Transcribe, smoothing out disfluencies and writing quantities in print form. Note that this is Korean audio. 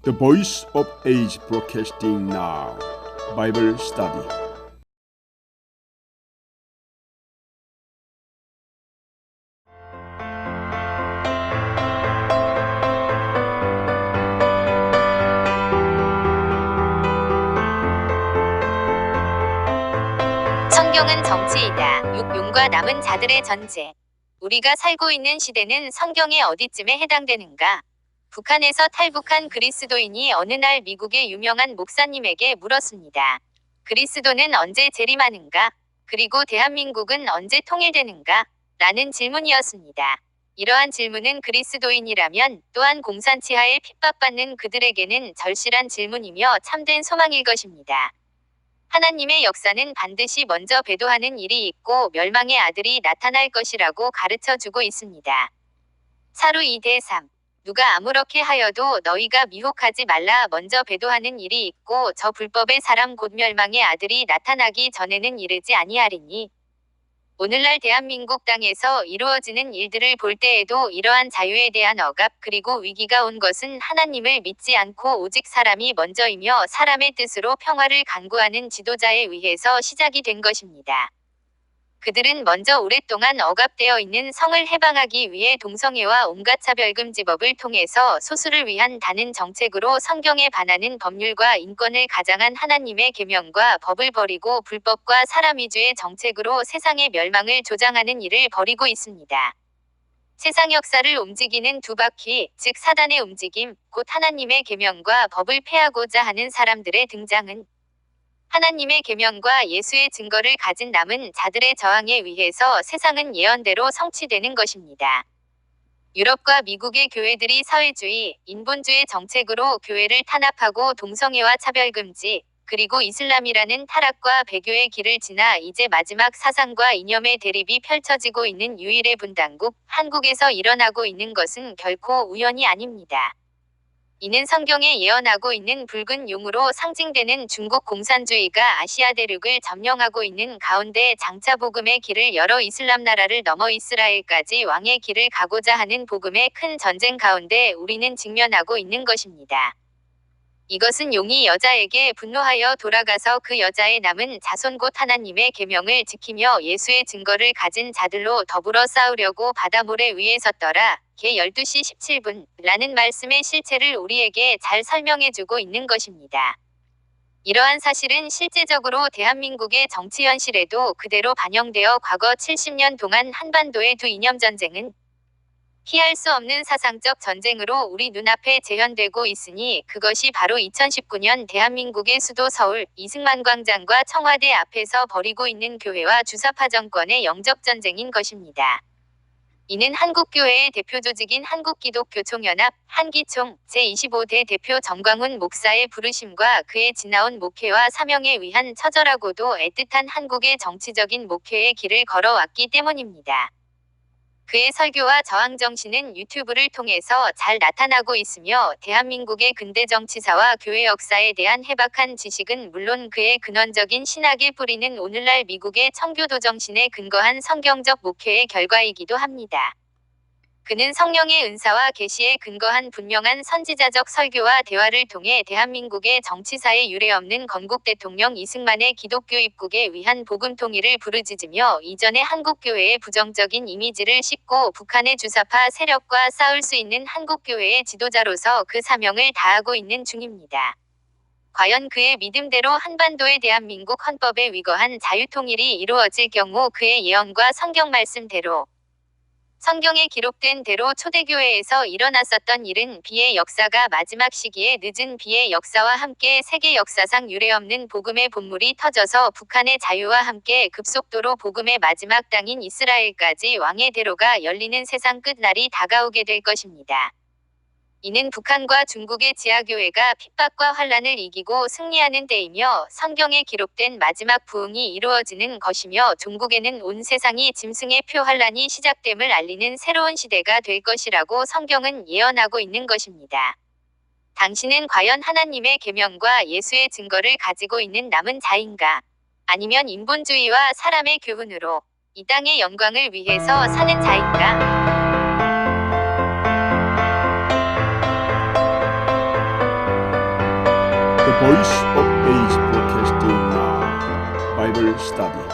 The Voice of Age Broadcasting Now Bible Study. 성경은 정치이다. 육용과 남은 자들의 전제. 우리가 살고 있는 시대는 성경의 어디쯤에 해당되는가? 북한에서 탈북한 그리스도인이 어느 날 미국의 유명한 목사님에게 물었습니다. 그리스도는 언제 재림하는가? 그리고 대한민국은 언제 통일되는가? 라는 질문이었습니다. 이러한 질문은 그리스도인이라면 또한 공산치하에 핍박받는 그들에게는 절실한 질문이며 참된 소망일 것입니다. 하나님의 역사는 반드시 먼저 배도하는 일이 있고 멸망의 아들이 나타날 것이라고 가르쳐 주고 있습니다. 사루 2대3. 누가 아무렇게 하여도 너희가 미혹하지 말라. 먼저 배도하는 일이 있고 저 불법의 사람 곧 멸망의 아들이 나타나기 전에는 이르지 아니하리니. 오늘날 대한민국 땅에서 이루어지는 일들을 볼 때에도 이러한 자유에 대한 억압 그리고 위기가 온 것은 하나님을 믿지 않고 오직 사람이 먼저이며 사람의 뜻으로 평화를 강구하는 지도자에 의해서 시작이 된 것입니다. 그들은 먼저 오랫동안 억압되어 있는 성을 해방하기 위해 동성애와 온갖 차별금지법을 통해서 소수를 위한 다른 정책으로 성경에 반하는 법률과 인권을 가장한 하나님의 계명과 법을 버리고 불법과 사람 위주의 정책으로 세상의 멸망을 조장하는 일을 벌이고 있습니다. 세상 역사를 움직이는 두 바퀴, 즉 사단의 움직임, 곧 하나님의 계명과 법을 폐하고자 하는 사람들의 등장은 하나님의 계명과 예수의 증거를 가진 남은 자들의 저항에 의해서 세상은 예언대로 성취되는 것입니다. 유럽과 미국의 교회들이 사회주의, 인본주의 정책으로 교회를 탄압하고 동성애와 차별금지, 그리고 이슬람이라는 타락과 배교의 길을 지나 이제 마지막 사상과 이념의 대립이 펼쳐지고 있는 유일의 분단국, 한국에서 일어나고 있는 것은 결코 우연이 아닙니다. 이는 성경에 예언하고 있는 붉은 용으로 상징되는 중국 공산주의가 아시아 대륙을 점령하고 있는 가운데 장차 복음의 길을 열어 이슬람 나라를 넘어 이스라엘까지 왕의 길을 가고자 하는 복음의 큰 전쟁 가운데 우리는 직면하고 있는 것입니다. 이것은 용이 여자에게 분노하여 돌아가서 그 여자의 남은 자손 곧 하나님의 계명을 지키며 예수의 증거를 가진 자들로 더불어 싸우려고 바다모래 위에 섰더라. 개 12시 17분 라는 말씀의 실체를 우리에게 잘 설명해주고 있는 것입니다. 이러한 사실은 실제적으로 대한민국의 정치 현실에도 그대로 반영되어 과거 70년 동안 한반도의 두 이념 전쟁은 피할 수 없는 사상적 전쟁으로 우리 눈앞에 재현되고 있으니 그것이 바로 2019년 대한민국의 수도 서울 이승만 광장과 청와대 앞에서 벌이고 있는 교회와 주사파 정권의 영적 전쟁인 것입니다. 이는 한국교회의 대표 조직인 한국기독교총연합 한기총 제25대 대표 정광훈 목사의 부르심과 그의 지나온 목회와 사명에 의한 처절하고도 애틋한 한국의 정치적인 목회의 길을 걸어왔기 때문입니다. 그의 설교와 저항 정신은 유튜브를 통해서 잘 나타나고 있으며 대한민국의 근대 정치사와 교회 역사에 대한 해박한 지식은 물론 그의 근원적인 신학의 뿌리는 오늘날 미국의 청교도 정신에 근거한 성경적 목회의 결과이기도 합니다. 그는 성령의 은사와 계시에 근거한 분명한 선지자적 설교와 대화를 통해 대한민국의 정치사에 유례없는 건국 대통령 이승만의 기독교 입국에 위한 복음 통일을 부르짖으며 이전의 한국교회의 부정적인 이미지를 씻고 북한의 주사파 세력과 싸울 수 있는 한국교회의 지도자로서 그 사명을 다하고 있는 중입니다. 과연 그의 믿음대로 한반도의 대한민국 헌법에 위거한 자유통일이 이루어질 경우 그의 예언과 성경 말씀대로 성경에 기록된 대로 초대교회에서 일어났었던 일은 비의 역사가 마지막 시기에 늦은 비의 역사와 함께 세계 역사상 유례없는 복음의 본물이 터져서 북한의 자유와 함께 급속도로 복음의 마지막 땅인 이스라엘까지 왕의 대로가 열리는 세상 끝날이 다가오게 될 것입니다. 이는 북한과 중국의 지하교회가 핍박과 환란을 이기고 승리하는 때이며 성경에 기록된 마지막 부흥이 이루어지는 것이며 종국에는 온 세상이 짐승의 표 환란이 시작됨을 알리는 새로운 시대가 될 것이라고 성경은 예언하고 있는 것입니다. 당신은 과연 하나님의 계명과 예수의 증거를 가지고 있는 남은 자인가? 아니면 인본주의와 사람의 교훈으로 이 땅의 영광을 위해서 사는 자인가? Voice of Age Broadcasting Now. Bible Study.